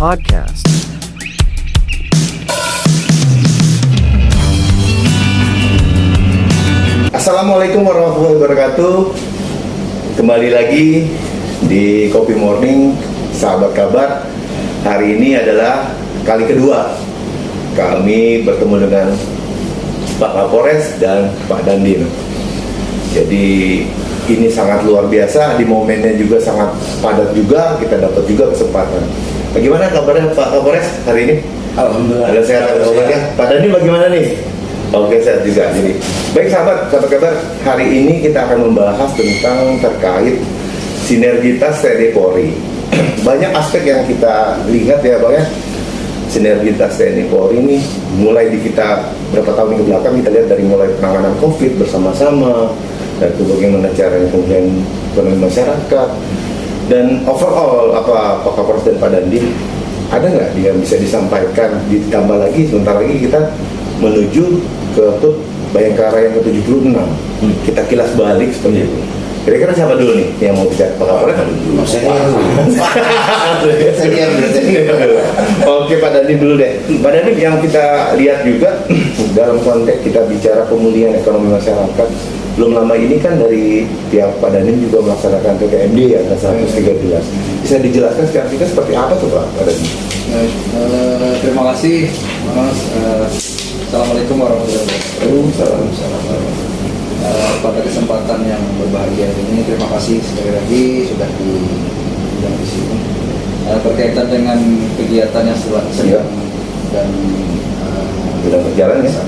Podcast. Assalamualaikum warahmatullahi wabarakatuh. Kembali lagi di Kopi Morning, sahabat kabar. Hari ini adalah kali kedua kami bertemu dengan Pak Kapolres dan Pak Dandim. Jadi ini sangat luar biasa, di momennya juga sangat padat juga, kita dapat juga kesempatan. Bagaimana kabarnya Pak Kapolres hari ini? Alhamdulillah. Ada sehat ya? Pak Dandim bagaimana nih? Oke, sehat juga. Jadi, baik sahabat kabar, hari ini kita akan membahas tentang terkait sinergitas TNI Polri. Banyak aspek yang kita lihat ya Bang ya. Sinergitas TNI Polri ini mulai di kita berapa tahun ke belakang, kita lihat dari mulai penanganan COVID bersama-sama, dan itu bagaimana caranya kemudian ekonomi masyarakat, dan overall apa Pak Kapolres dan Pak Dandim, ada nggak yang bisa disampaikan? Ditambah lagi sebentar lagi kita menuju ke HUT Bayangkara yang ke-76. Kita kilas balik seperti itu. Kira-kira siapa dulu nih yang mau bicara? Pak Kapolres? Oke, Pak Dandim dulu deh. Pak Dandim, yang kita lihat juga dalam konteks kita bicara pemulihan ekonomi masyarakat, belum lama ini kan dari pihak Pak Dandim juga melaksanakan PPMD ya, 113. Bisa dijelaskan secara singkat seperti apa tuh Pak Dandim? Terima kasih Mas. Assalamualaikum warahmatullahi wabarakatuh. Pada kesempatan yang berbahagia ini, terima kasih sekali lagi sudah diundang di sini. Berkaitan dengan kegiatan yang sedang dan berjalan ya,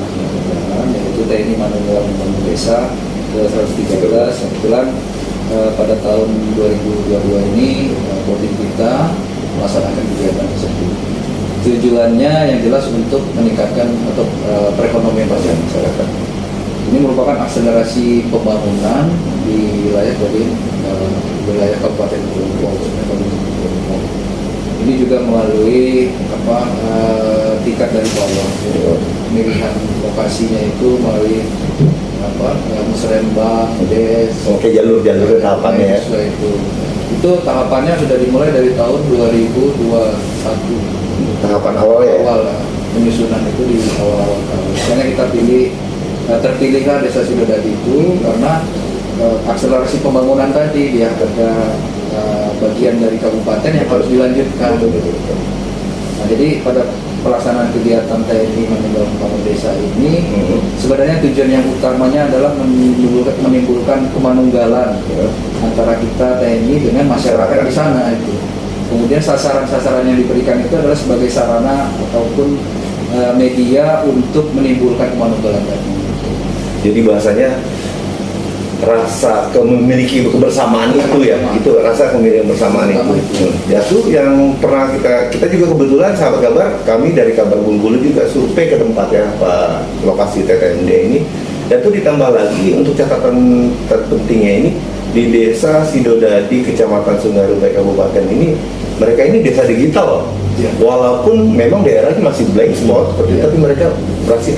yaitu TNI Manunggal Membangun Desa ke-113. Kebetulan pada tahun 2022 ini Kodim kita melaksanakan kegiatan tersebut. Tujuannya yang jelas untuk meningkatkan atau perekonomian masyarakat. Ini merupakan akselerasi pembangunan di wilayah dari wilayah Kabupaten Probolinggo. Ini juga melalui tingkat dari bawah. Pemilihan lokasinya itu melalui musrembang, des. Oke, jalur-jalur tahapannya ya. Itu tahapannya sudah dimulai dari tahun 2021. Tahapan awal ya. Penyusunan itu di awal-awal tahun. Makanya kita terpilihlah Desa Sidodadi itu karena akselerasi pembangunan tadi dia ada bagian dari kabupaten yang harus dilanjutkan. Nah, jadi pada pelaksanaan kegiatan TNI Manunggal Membangun Desa ini sebenarnya tujuan yang utamanya adalah menimbulkan kemanunggalan antara kita TNI dengan masyarakat di sana itu. Kemudian sasaran-sasaran yang diberikan itu adalah sebagai sarana ataupun media untuk menimbulkan kemanunggalan tadi. Jadi bahasanya rasa memiliki kebersamaan itu ya, itu rasa memiliki kebersamaan itu. Ya tuh yang pernah kita juga kebetulan sahabat kabar, kami dari Kabar Bengkulu juga survei ke tempat ya Pak lokasi TTMD ini, dan itu ditambah lagi untuk catatan terpentingnya ini di Desa Sidodadi Kecamatan Sungai Rubai Kabupaten ini, mereka ini desa digital. Walaupun memang daerahnya masih blank spot seperti itu, tapi mereka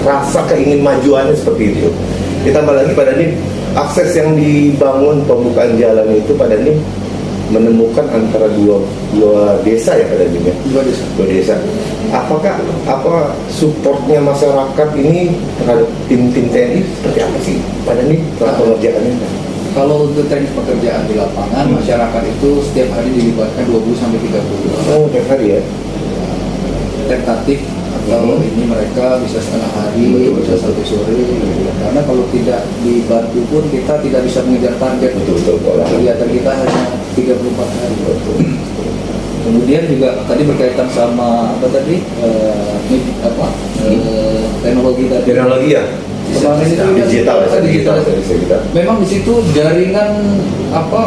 rasa keingin majuannya seperti itu. Ditambah lagi pada ini akses yang dibangun pembukaan jalan itu pada ini menemukan antara dua desa ya pada ini ya. Dua desa. Apakah supportnya masyarakat ini terhadap tim-tim TNI seperti apa sih pada ini pengerjaannya? Kalau untuk teknis pekerjaan di lapangan, masyarakat itu setiap hari dilibatkan 20-30 orang. Oh, tiap hari ya? Tentatif atau ini mereka bisa setengah hari, bisa sampai sore. Karena kalau tidak dibantu pun kita tidak bisa mengejar target. Betul. Kegiatan kita hanya 34 hari. Kemudian juga tadi berkaitan sama teknologi tadi. Teknologi ya? Digital. Memang di situ jaringan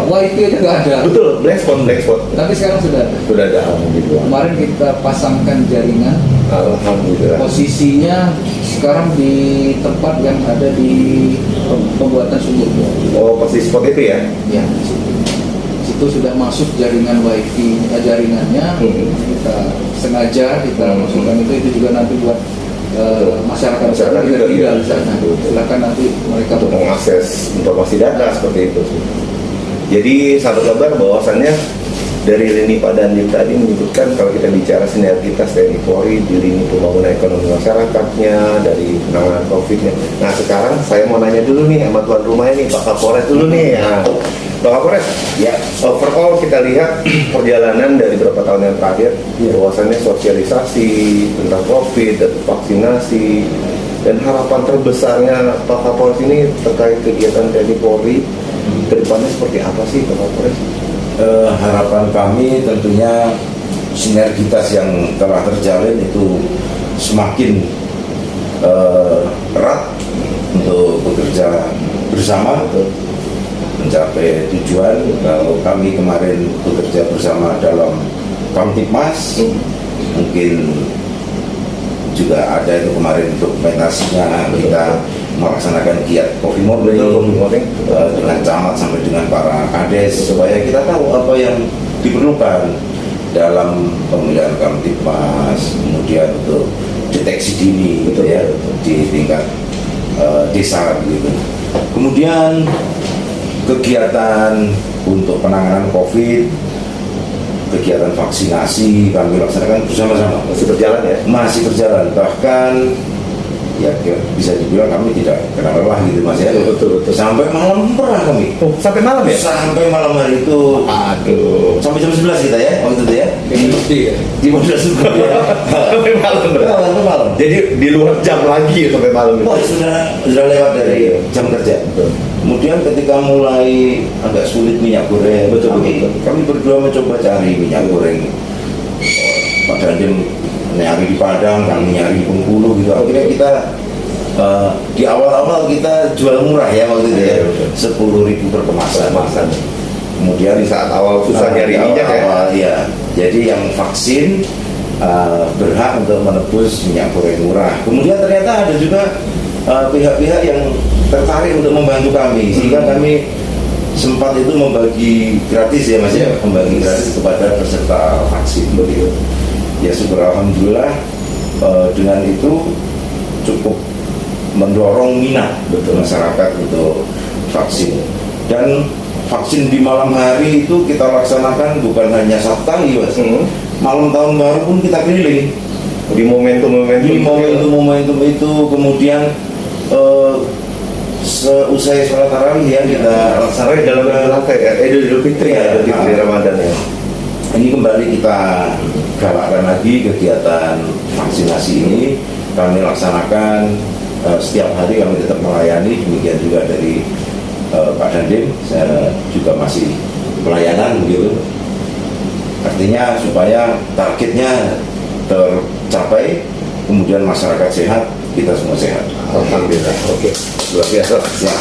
WiFi aja nggak ada. Betul, black spot. Tapi sekarang sudah ada. Sudah ada, alhamdulillah. Kemarin kita pasangkan jaringan. Alhamdulillah. Posisinya sekarang di tempat yang ada di pembuatan sumur bor. Oh, posisi spot itu ya? Ya, di situ. Situ sudah masuk jaringan WiFi, jaringannya. Kita sengaja kita masukkan itu juga nanti buat masyarakat juga tinggal di sana. Silakan nanti mereka untuk mengakses informasi data seperti itu. Jadi sahabat kabar bahwasannya dari lini Pak Dandim tadi menyebutkan kalau kita bicara sinergitas TNI Polri di lini pembangunan ekonomi masyarakatnya, dari penanganan COVID-nya. Nah sekarang saya mau nanya dulu nih sama tuan rumah ini, Pak Kapolres dulu nih. Nah, Pak Kapolres, ya overall kita lihat perjalanan dari beberapa tahun yang terakhir, bahwasannya sosialisasi tentang COVID dan vaksinasi, dan harapan terbesarnya Pak Kapolres ini terkait kegiatan TNI Polri ke depannya seperti apa sih Pak Kapolres? Harapan kami tentunya sinergitas yang telah terjalin itu semakin erat untuk bekerja bersama untuk mencapai tujuan. Kalau kami kemarin bekerja bersama dalam Kamtipmas, mungkin juga ada itu kemarin dokumentasinya, kita melaksanakan giat coffee morning dengan camat sampai dengan para kades supaya kita tahu apa yang diperlukan dalam pemilihan Kamtipmas, kemudian untuk deteksi dini gitu ya di tingkat desa gitu. Kemudian kegiatan untuk penanganan COVID, kegiatan vaksinasi kami laksanakan bersama-sama. Masih berjalan ya? Masih berjalan, bahkan ya bisa dibilang kami tidak kenal lelah gitu Mas ya. Betul. Sampai malam pernah kami. Oh, sampai malam ya? Sampai malam hari itu. Aduh. Sampai jam 11 kita ya waktu itu ya. Di 15 juga ya. Sampai malam. Sampai malam. Jadi di luar jam lagi sampai malam itu. Oh, sudah lewat dari jam kerja. Kemudian ketika mulai agak sulit minyak goreng, kami berdua mencoba cari minyak goreng. Pak Dandim nyari di Padang, kami nyari di Bengkulu gitu. Akhirnya kita di awal-awal kita jual murah ya waktu itu ya, 10.000 per kemasan. Kemudian Di saat awal susah nyari minyak ya. Iya. Jadi yang vaksin berhak untuk menebus minyak goreng murah. Kemudian ternyata ada juga pihak-pihak yang tertarik untuk membantu kami, sehingga kami sempat itu membagi gratis ya Mas ya, membagi gratis kepada peserta vaksin begitu. Ya syukur alhamdulillah dengan itu cukup mendorong minat masyarakat untuk vaksin. Dan vaksin di malam hari itu kita laksanakan bukan hanya Sabtu Mas. Malam tahun baru pun kita keliling Di momentum itu, kemudian seusai sholat tarawih ya kita laksanakan dalam Idul Fitri ya, Idul Fitri Ramadan ya. Ini kembali kita galakkan lagi kegiatan vaksinasi ini, kami laksanakan setiap hari, kami tetap melayani. Demikian juga dari Pak Dandim, saya juga masih pelayanan begitu. Artinya supaya targetnya tercapai, kemudian masyarakat sehat, kita semua sehat. Alhamdulillah. Oke, luar biasa. Ya.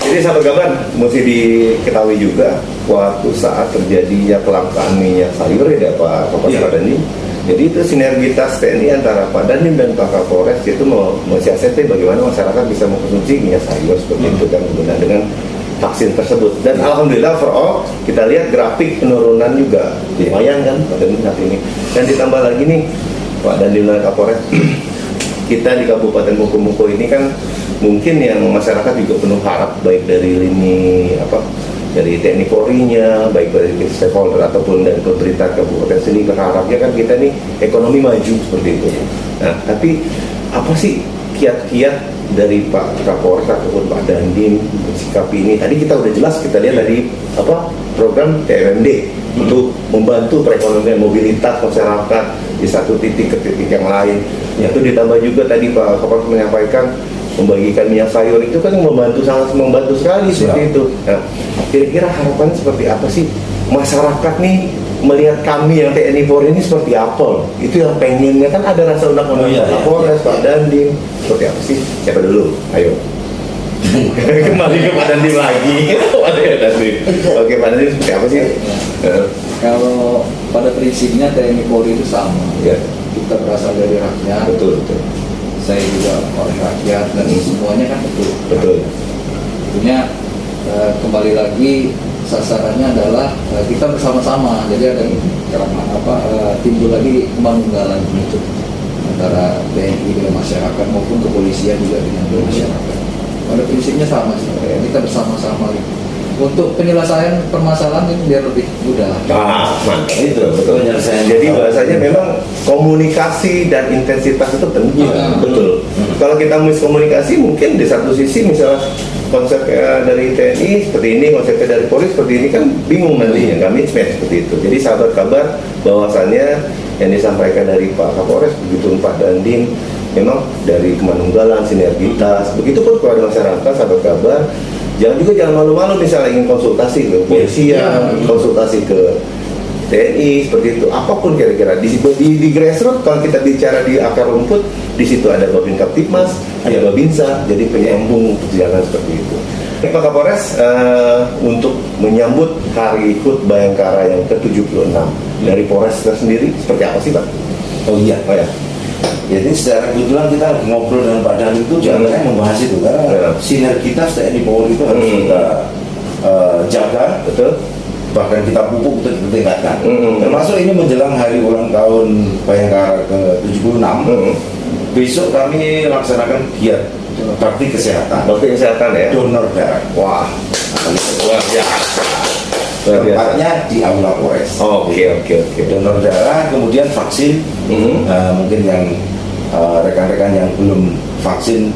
Jadi sahabat Gaban, mesti diketahui juga waktu saat terjadinya kelangkaan minyak sayur ya Pak Dandim. Jadi itu sinergitas TNI antara Pak Dandim dan Pak Kapolres itu mensiasati bagaimana masyarakat bisa mengkonsumsi minyak sayur seperti itu kan dengan vaksin tersebut. Dan alhamdulillah overall kita lihat grafik penurunan juga lumayan kan pada saat ini. Dan ditambah lagi nih Pak Dandim dan Kapolres, kita di Kabupaten Bengkulu ini kan mungkin yang masyarakat juga penuh harap, baik dari lini dari TNI Polri-nya, baik dari stakeholder ataupun dari pemerintah kabupaten sini, berharapnya kan kita nih ekonomi maju seperti itu. Nah, tapi apa sih kiat-kiat dari Pak Kapolres ataupun Pak Dandim mensikapi ini? Tadi kita udah jelas, kita lihat dari program TMMD untuk membantu perekonomian mobilitas masyarakat di satu titik ke titik yang lain. Itu ditambah juga tadi Pak Kapolres menyampaikan membagikan minyak sayur, itu kan sangat membantu sekali seperti itu. Nah, kira-kira harapannya seperti apa sih masyarakat nih melihat kami yang TNI Polri ini seperti apa? Itu yang pengennya kan, ada rasa undang-undang Pak Kapolres, Pak Dandim, seperti apa sih? Siapa dulu? Ayo. Kembali ke Pak Dandim lagi. Oke, Pak Dandim seperti apa sih? Kalau pada prinsipnya TNI Polri itu sama. Ya. Kita berasal dari rakyat. Betul. Saya juga oleh rakyat, dan semuanya kan Betul. Tentunya kembali lagi sasarannya adalah kita bersama-sama. Jadi ada timbul lagi kemandunggalan itu antara TNI dengan masyarakat maupun kepolisian juga dengan masyarakat. Pada prinsipnya sama sebenarnya, kita bersama-sama. untuk penyelesaian permasalahan ini biar lebih mudah. Mantap. Itu betul penyelesaian. Jadi bahasanya memang komunikasi dan intensitas itu penting. Betul. Kalau kita miskomunikasi mungkin di satu sisi misalnya konsepnya dari TNI seperti ini, konsepnya dari Polri seperti ini kan bingung nantinya, nggak mismatch seperti itu. Jadi sahabat kabar bahwasannya yang disampaikan dari Pak Kapolres begitu Pak Dandim memang dari kemanunggalan, sinergitas, begitu pun kepada masyarakat sahabat kabar. Jangan malu-malu misalnya ingin konsultasi ke polisian, konsultasi ke TNI seperti itu, apapun kira-kira di grassroots kalau kita bicara di akar rumput, di situ ada Babin Kaptipmas, ada Babinsa, jadi penyambung jalan seperti itu. Pak Kapolres untuk menyambut Hari HUT Bayangkara yang ke-76 dari Polres sendiri seperti apa sih Pak? Oh iya. Jadi secara kebetulan kita ngobrol dengan Pak Dan itu jangan membahas itu karena sinergitas TNI Polri itu harus kita jaga, betul. Bahkan kita pupuk untuk ditingkatkan. Termasuk ini menjelang hari ulang tahun Bayangkara ke-76. Besok kami laksanakan giat bakti kesehatan. Bakti kesehatan ya. Donor darah. Wah. Luar biasa. Tempatnya di Aula Polres. Oke. Donor darah, kemudian vaksin. Mungkin yang rekan-rekan yang belum vaksin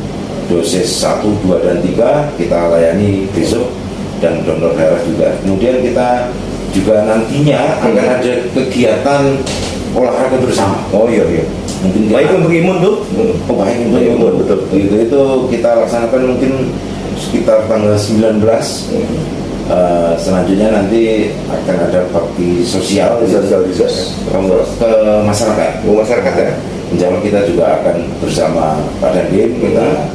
dosis 1, 2, dan 3 kita layani besok, dan donor darah juga. Kemudian kita juga nantinya akan ada kegiatan olahraga bersama. Mungkin baik untuk imun tuh. Baik untuk imun, betul. Itu kita laksanakan mungkin sekitar tanggal 19. Selanjutnya nanti akan ada bakti sosial ke masyarakat ya. Insya Allah kita juga akan bersama Pak Dandim kita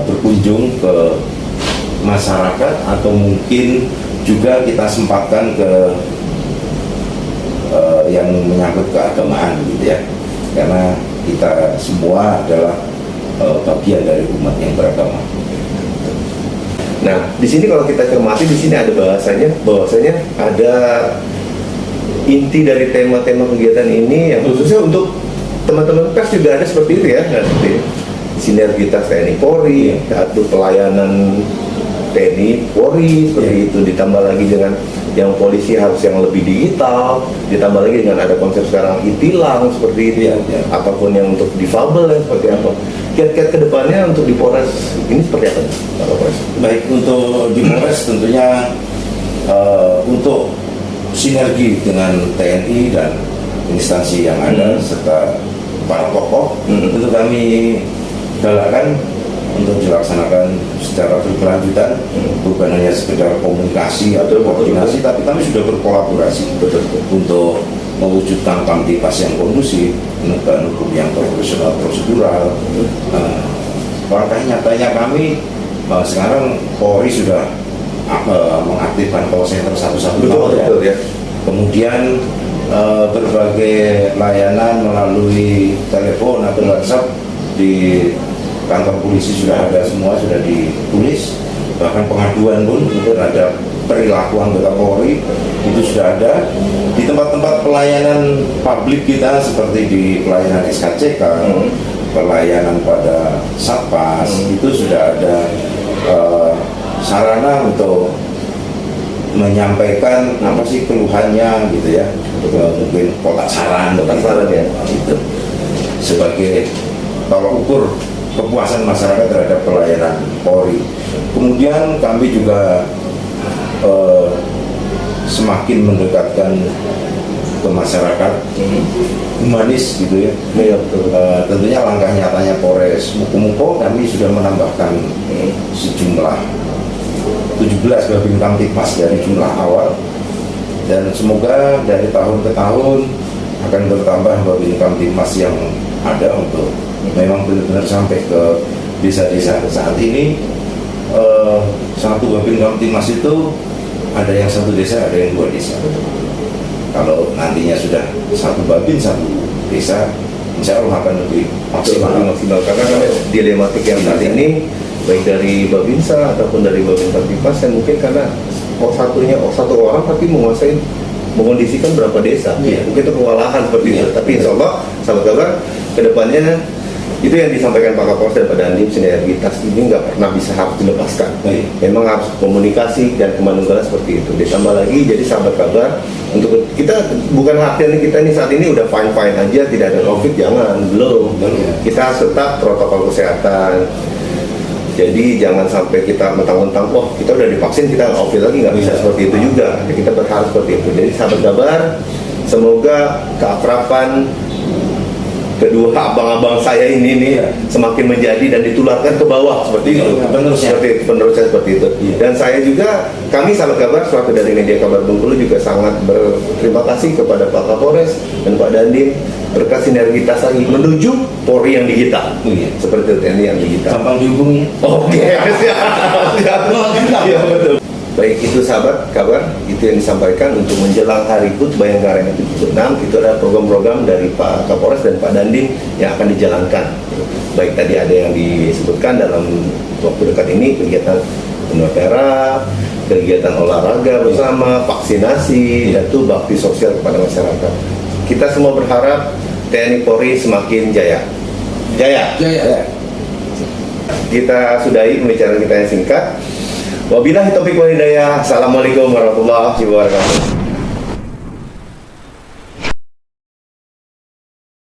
berkunjung ke masyarakat, atau mungkin juga kita sempatkan ke yang menyangkut keagamaan gitu ya, karena kita semua adalah bagian dari umat yang beragama. Nah, di sini kalau kita cermati di sini ada bahwasanya ada inti dari tema-tema kegiatan ini yang khususnya untuk teman-teman pers juga ada seperti itu ya, seperti sinergitas TNI Polri, atau pelayanan TNI Polri seperti itu, ditambah lagi dengan yang polisi harus yang lebih digital, ditambah lagi dengan ada konsep sekarang e-tilang seperti itu ya, ataupun yang untuk difabel ya seperti apa. Kiat-kiat kedepannya untuk di Polres ini seperti apa Pak Kapolres? Baik, untuk di Polres tentunya untuk sinergi dengan TNI dan instansi yang ada serta para tokoh itu kami galakkan untuk dilaksanakan secara berkelanjutan, bukan hanya sekedar komunikasi atau koordinasi, tapi kami sudah berkolaborasi untuk mewujudkan Kamtipmas yang kondusif, penegakan hukum yang profesional prosedural. Langkah nyatanya kami sekarang Polri sudah mengaktifkan call center 112 ya. Kemudian berbagai layanan melalui telepon atau WhatsApp di kantor polisi sudah ada semua, sudah ditulis. Bahkan pengaduan pun terhadap perilaku anggota Polri itu sudah ada. Di tempat-tempat pelayanan publik kita seperti di pelayanan SKCK, pelayanan pada Satpas, itu sudah ada sarana untuk menyampaikan apa sih keluhannya gitu ya, mungkin kotak saran ya, gitu. Sebagai tolak ukur kepuasan masyarakat terhadap pelayanan Polri. Kemudian kami juga semakin mendekatkan ke masyarakat, humanis gitu ya. Tentunya langkah nyatanya Polres Mukomuko, kami sudah menambahkan sejumlah 17 Babin Kamtipmas dari jumlah awal, dan semoga dari tahun ke tahun akan bertambah Babin Kamtipmas yang ada untuk memang benar-benar sampai ke desa-desa. Saat ini satu Babin Kamtipmas itu ada yang satu desa, ada yang 2 desa. Kalau nantinya sudah satu Babin satu desa, insya Allah akan lebih maksimal karena dilematik yang saat ini baik dari Babinsa ataupun dari Babin Kamtipmas yang mungkin karena satu orang tapi menguasai mengondisikan berapa desa, mungkin itu kewalahan seperti itu. Tapi insya Allah sahabat kabar kedepannya Itu yang disampaikan Pak Kapolres dan Pak Dandim, sinergitas ini nggak pernah bisa harus dilepaskan. Baik. Memang harus komunikasi dan kemanunggalan seperti itu. Ditambah lagi, jadi sahabat kabar, untuk kita bukan artinya kita ini saat ini udah fine aja, tidak ada COVID, jangan, belum. Kita tetap protokol kesehatan. Jadi jangan sampai kita mentang-mentang, oh kita udah divaksin, kita COVID lagi, nggak bisa seperti itu juga. Jadi kita berharap seperti itu. Jadi sahabat kabar, semoga keakraban kedua abang-abang saya ini nih semakin menjadi dan ditularkan ke bawah seperti itu. Penerusnya seperti itu. Dan saya juga, kami sahabat kabar selaku dari media kabar Bengkulu juga sangat berterima kasih kepada Pak Kapolres dan Pak Dandim berkat sinergitas lagi menuju Polri yang digital. Seperti itu, TNI yang digital. Gampang dihubungi. Oke, siap. Iya, betul. Baik, itu sahabat kabar, itu yang disampaikan untuk menjelang hari HUT Bayangkara yang ke-76. Itu adalah program-program dari Pak Kapolres dan Pak Dandim yang akan dijalankan. Baik, tadi ada yang disebutkan dalam waktu dekat ini, kegiatan penumpera, kegiatan olahraga bersama, vaksinasi, dan itu bakti sosial kepada masyarakat. Kita semua berharap TNI Polri semakin jaya. Jaya. Kita sudahi pembicaraan kita yang singkat. Wabillahi taufiq wal hidayah. Assalamualaikum warahmatullahi wabarakatuh.